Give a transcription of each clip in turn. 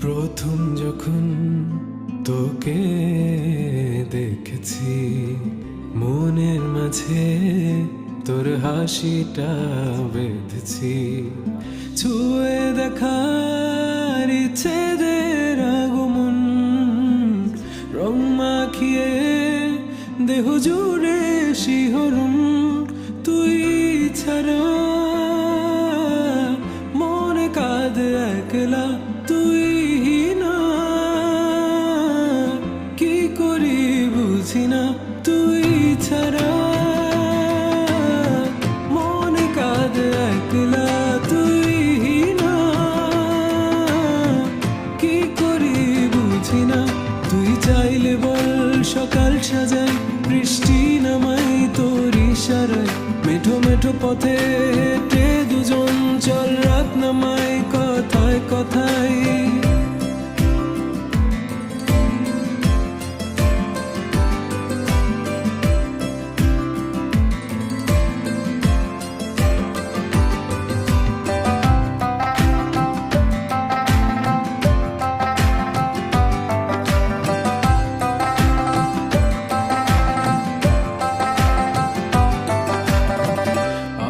প্রথম যখন তোকে দেখেছি, মনের মাঝে তোর হাসিটা বেঁধেছি। ছুঁয়ে দেখার ইচ্ছেদের আগমন, রং মাখিয়ে দেহ জুড়ে শিহরণ। তুই ছাড়া মনে কাঁদে একলা, তুই না কি করি বুঝি না। তুই ছাড়া মনে কাঁদে একলা, তুই না কি করি বুঝি না। তুই চাইলে বল সকাল সাজাই, বৃষ্টি নামাই তোর ইশারায়। মেঠো মেঠো পথে হেঁটে দুজন চল, রাত নামাই কথায় কথায়।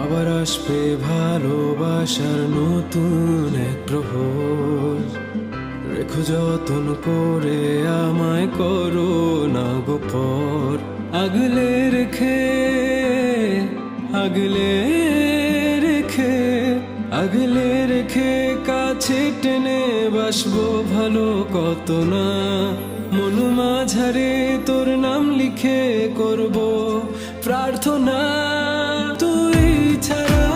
আবার আসবে ভালোবাসার নতুন এক প্রহর, রেখো যতন করে আমায়, করো না গোপর। আগলে রেখে আগলে রেখে আগলে রেখে কাছে টেনে বাসবো ভালো কত না। মন মাঝারে তোর নাম লিখে করব প্রার্থনা। তুই ছাড়া